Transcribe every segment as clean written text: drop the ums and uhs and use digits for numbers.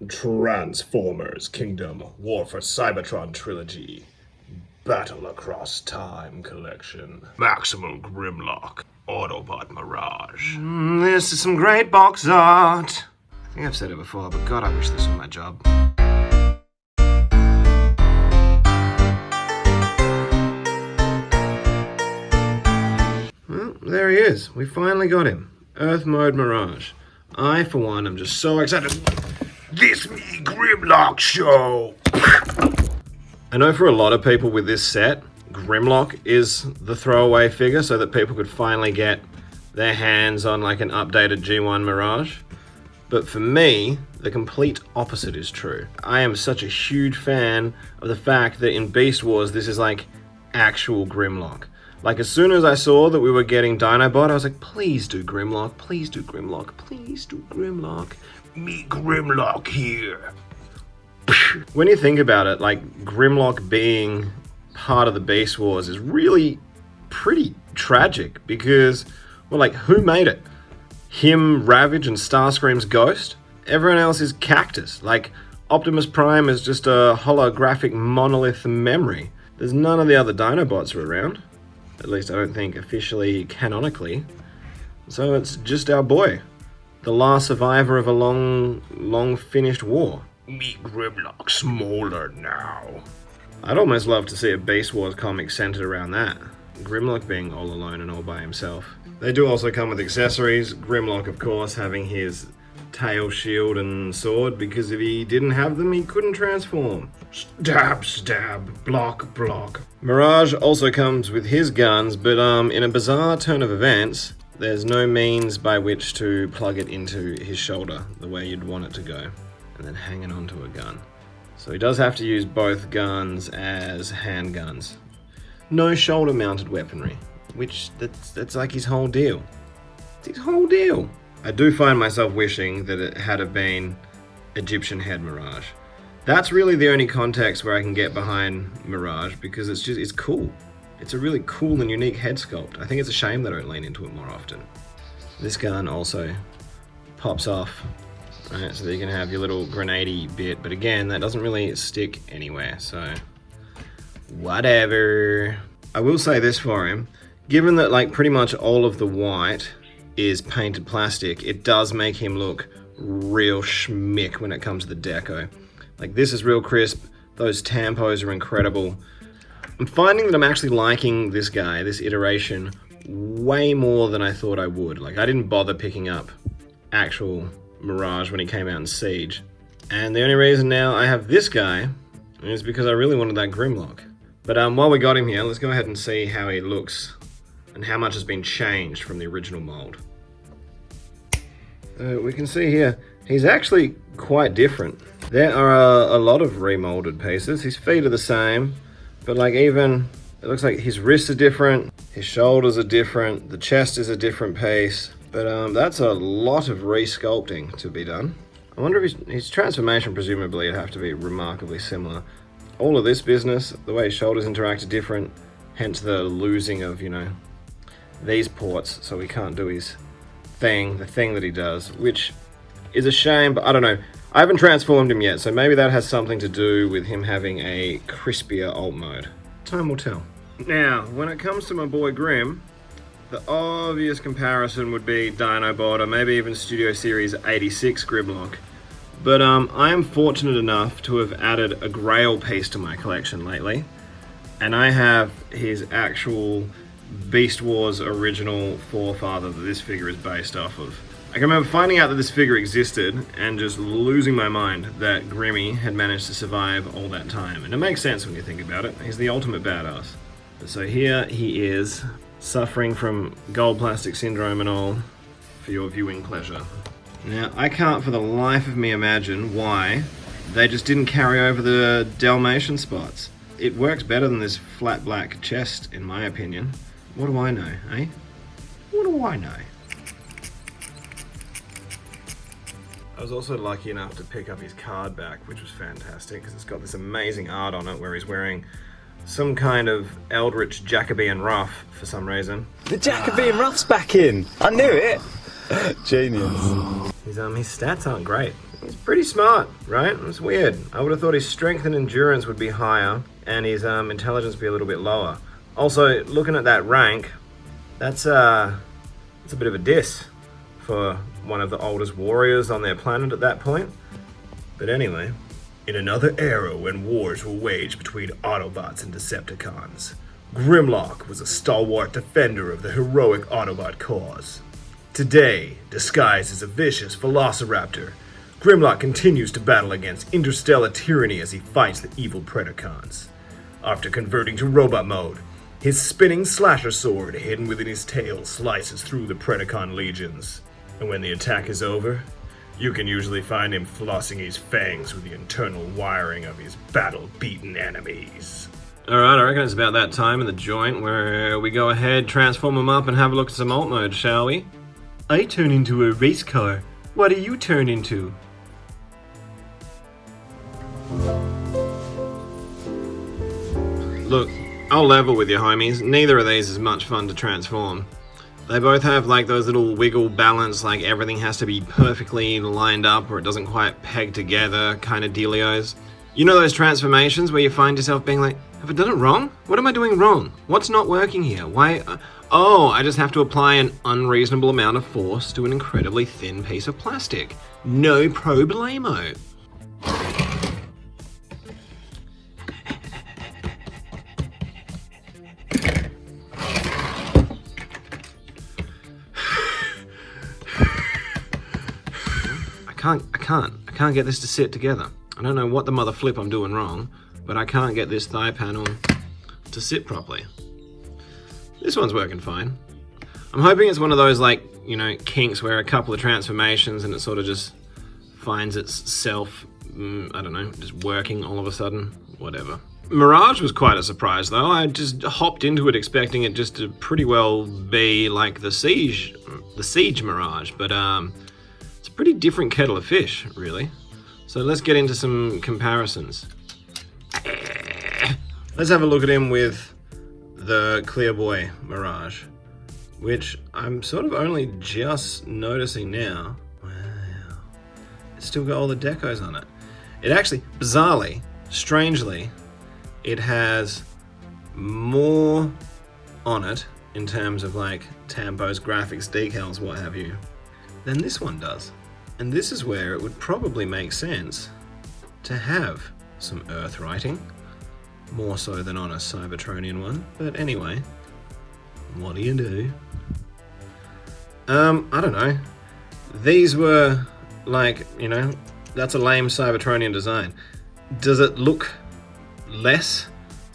Transformers Kingdom War for Cybertron Trilogy Battle Across Time Collection. Maximal Grimlock Autobot Mirage. This is some great box art. I think I've said it before, but God, I wish this was my job. Well, there he is. We finally got him. Earth Mode Mirage. I, for one, am just so excited. This me Grimlock show! I know for a lot of people with this set, Grimlock is the throwaway figure so that people could finally get their hands on like an updated G1 Mirage. But for me, the complete opposite is true. I am such a huge fan of the fact that in Beast Wars, this is like actual Grimlock. Like as soon as I saw that we were getting Dinobot, I was like, please do Grimlock, please do Grimlock, please do Grimlock. Me Grimlock here. When you think about it, like Grimlock being part of the Beast Wars is really pretty tragic because, well, like who made it? Him, Ravage, and Starscream's Ghost? Everyone else is Cactus. Like Optimus Prime is just a holographic monolith memory. There's none of the other Dinobots are around. At least I don't think officially, canonically. So it's just our boy. The last survivor of a long finished war. Me Grimlock smaller now. I'd almost love to see a Beast Wars comic centered around that. Grimlock being all alone and all by himself. They do also come with accessories. Grimlock, of course, having his tail, shield, and sword, because if he didn't have them, he couldn't transform. Stab, stab, block, block. Mirage also comes with his guns, but in a bizarre turn of events, there's no means by which to plug it into his shoulder the way you'd want it to go, and then hang it onto a gun. So he does have to use both guns as handguns. No shoulder-mounted weaponry, which that's like his whole deal. It's his whole deal. I do find myself wishing that it had have been Egyptian head Mirage. That's really the only context where I can get behind Mirage because it's cool. It's a really cool and unique head sculpt. I think it's a shame they don't lean into it more often. This gun also pops off, right, so that you can have your little grenade-y bit, but again, that doesn't really stick anywhere, so whatever. I will say this for him, given that like pretty much all of the white is painted plastic, it does make him look real schmick when it comes to the deco. Like this is real crisp, those tampos are incredible. I'm finding that I'm actually liking this guy, this iteration, way more than I thought I would. Like I didn't bother picking up actual Mirage when he came out in Siege. And the only reason now I have this guy is because I really wanted that Grimlock. But while we got him here, let's go ahead and see how he looks and how much has been changed from the original mold. We can see here, he's actually quite different. There are a lot of remolded pieces. His feet are the same, but like even, it looks like his wrists are different, his shoulders are different, the chest is a different piece, but that's a lot of re-sculpting to be done. I wonder if his transformation presumably would have to be remarkably similar. All of this business, the way his shoulders interact are different, hence the losing of, you know, these ports, so he can't do his thing, the thing that he does, which is a shame, but I don't know. I haven't transformed him yet, so maybe that has something to do with him having a crispier alt mode. Time will tell. Now, when it comes to my boy Grim, the obvious comparison would be Dinobot, or maybe even Studio Series 86 Grimlock. But I am fortunate enough to have added a Grail piece to my collection lately, and I have his actual Beast Wars original forefather that this figure is based off of. I can remember finding out that this figure existed and just losing my mind that Grimmy had managed to survive all that time. And it makes sense when you think about it. He's the ultimate badass. So here he is, suffering from gold plastic syndrome and all, for your viewing pleasure. Now, I can't for the life of me imagine why they just didn't carry over the Dalmatian spots. It works better than this flat black chest, in my opinion. What do I know, eh? What do I know? I was also lucky enough to pick up his card back, which was fantastic, because it's got this amazing art on it where he's wearing some kind of Eldritch Jacobean ruff for some reason. The Jacobean ruff's back in! I knew it! Genius. His stats aren't great. He's pretty smart, right? It's weird. I would have thought his strength and endurance would be higher and his intelligence be a little bit lower. Also, looking at that rank, that's a bit of a diss for one of the oldest warriors on their planet at that point. But anyway, In another era when wars were waged between Autobots and Decepticons, Grimlock was a stalwart defender of the heroic Autobot cause. Today, disguised as a vicious velociraptor, Grimlock continues to battle against interstellar tyranny as he fights the evil Predacons. After converting to robot mode, his spinning slasher sword hidden within his tail slices through the Predacon legions. And when the attack is over, you can usually find him flossing his fangs with the internal wiring of his battle-beaten enemies. alright, I reckon it's about that time in the joint where we go ahead, transform him up, and have a look at some alt mode, shall we? I turn into a race car. What do you turn into? Look, I'll level with you, homies. Neither of these is much fun to transform. They both have like those little wiggle balance, like everything has to be perfectly lined up or it doesn't quite peg together kind of dealios. You know those transformations where you find yourself being like, have I done it wrong? What am I doing wrong? What's not working here? Why? Oh, I just have to apply an unreasonable amount of force to an incredibly thin piece of plastic. No problemo. I can't get this to sit together. I don't know what the mother flip I'm doing wrong, but I can't get this thigh panel to sit properly. This one's working fine. I'm hoping it's one of those, like, you know, kinks where a couple of transformations and it sort of just finds itself, I don't know, just working all of a sudden. Whatever. Mirage was quite a surprise, though. I just hopped into it expecting it just to pretty well be like the Siege Mirage, but it's a pretty different kettle of fish, really. So let's get into some comparisons. Let's have a look at him with the Clear Boy Mirage, which I'm sort of only just noticing now. Wow. It's still got all the decos on it. It actually, bizarrely, strangely, it has more on it in terms of like tampos, graphics, decals, what have you, than this one does. And this is where it would probably make sense to have some Earth writing, more so than on a Cybertronian one. But anyway, what do you do? I don't know. These were like, you know, that's a lame Cybertronian design. Does it look less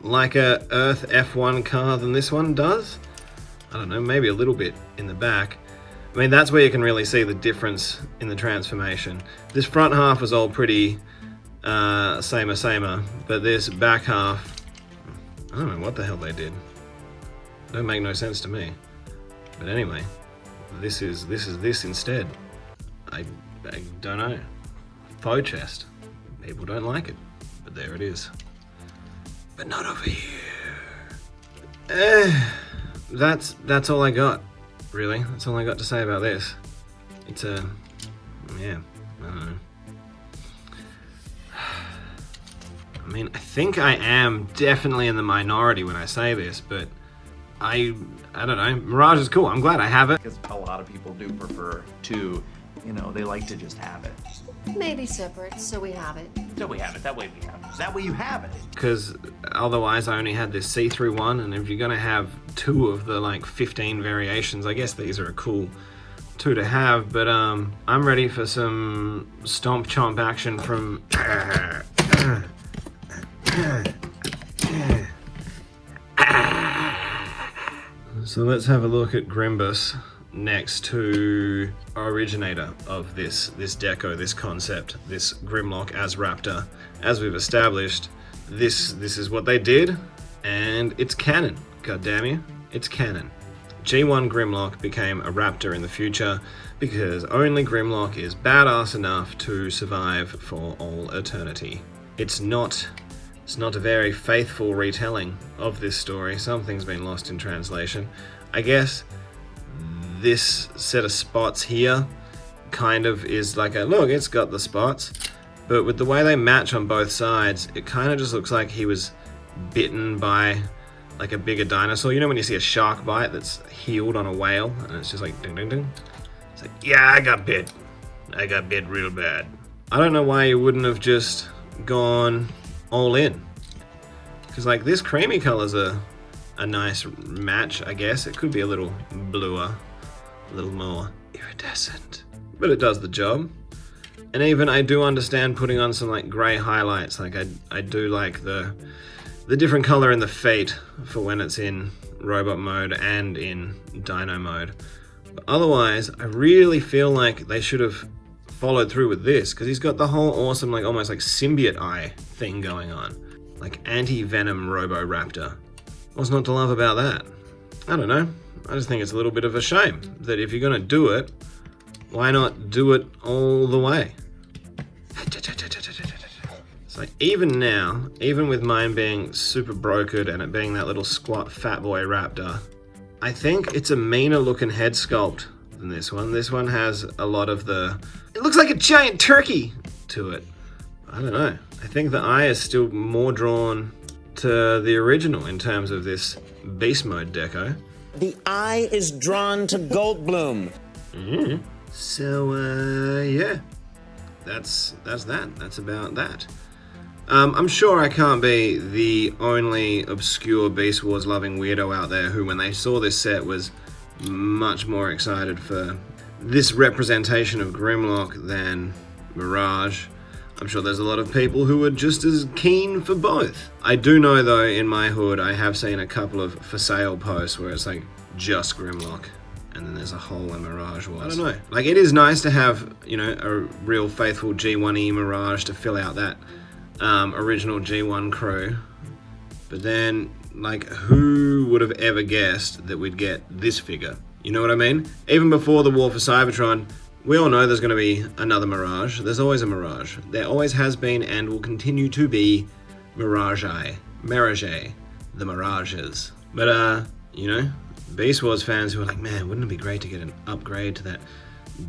like a Earth F1 car than this one does? I don't know, maybe a little bit in the back. I mean, that's where you can really see the difference in the transformation. This front half was all pretty samer, but this back half, I don't know what the hell they did. Don't make no sense to me. But anyway, this is this instead. I don't know. Faux chest. People don't like it, but there it is. But not over here. That's all I got. Really, that's all I got to say about this. It's yeah, I don't know. I mean, I think I am definitely in the minority when I say this, but I don't know. Mirage is cool. I'm glad I have it. Because a lot of people do prefer to, you know, they like to just have it. Maybe separate, so we have it. So we have it, that way we have it. That way you have it. Because otherwise I only had this see-through one, and if you're gonna have two of the like 15 variations, I guess these are a cool two to have, but I'm ready for some stomp chomp action from So let's have a look at Grimbus next to originator of this deco, this concept, this Grimlock as Raptor. As we've established, this is what they did, and it's canon. God damn you, it's canon. G1 Grimlock became a Raptor in the future because only Grimlock is badass enough to survive for all eternity. It's not a very faithful retelling of this story. Something's been lost in translation. I guess this set of spots here kind of is like a, look, it's got the spots. But with the way they match on both sides, it kind of just looks like he was bitten by like a bigger dinosaur. You know when you see a shark bite that's healed on a whale and it's just like ding ding ding? It's like, yeah, I got bit. I got bit real bad. I don't know why you wouldn't have just gone all in. Because like this creamy color's a nice match, I guess. It could be a little bluer, a little more iridescent. But it does the job. And even I do understand putting on some like grey highlights. Like I do like the different color in the feet for when it's in robot mode and in dino mode. But otherwise, I really feel like they should have followed through with this, because he's got the whole awesome like almost like symbiote eye thing going on. Like anti-venom Robo-Raptor. What's not to love about that? I don't know. I just think it's a little bit of a shame that if you're gonna do it, why not do it all the way? It's like even now, even with mine being super brokered and it being that little squat fat boy raptor, I think it's a meaner looking head sculpt than this one. This one has a lot of the, it looks like a giant turkey to it. I don't know. I think the eye is still more drawn to the original in terms of this beast mode deco. The eye is drawn to Goldblum. Mm-hmm. So, yeah, that's that. That's about that. I'm sure I can't be the only obscure Beast Wars loving weirdo out there who, when they saw this set, was much more excited for this representation of Grimlock than Mirage. I'm sure there's a lot of people who are just as keen for both. I do know, though, in my hood, I have seen a couple of for sale posts where it's like just Grimlock. And then there's a hole where Mirage was. I don't know. Like, it is nice to have, you know, a real faithful G1E Mirage to fill out that original G1 crew. But then, like, who would have ever guessed that we'd get this figure? You know what I mean? Even before the War for Cybertron, we all know there's going to be another Mirage. There's always a Mirage. There always has been and will continue to be Mirage I. Mirage I. The Mirages. But, you know, Beast Wars fans who are like, man, wouldn't it be great to get an upgrade to that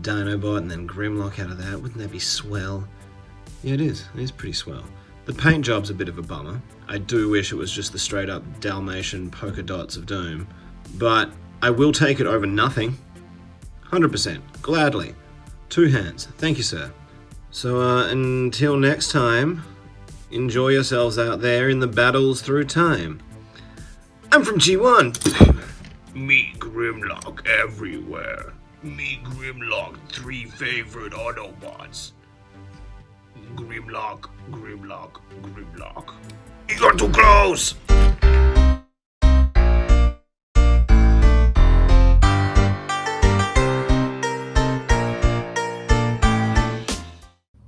Dinobot and then Grimlock out of that? Wouldn't that be swell? Yeah, it is. It is pretty swell. The paint job's a bit of a bummer. I do wish it was just the straight up Dalmatian polka dots of doom. But I will take it over nothing. 100%. Gladly. 2 hands. Thank you, sir. So until next time, enjoy yourselves out there in the battles through time. I'm from G1. Me Grimlock everywhere. Me Grimlock 3 favorite Autobots. Grimlock, Grimlock, Grimlock. You got too close!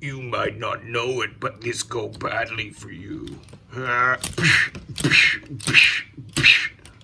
You might not know it, but this go badly for you.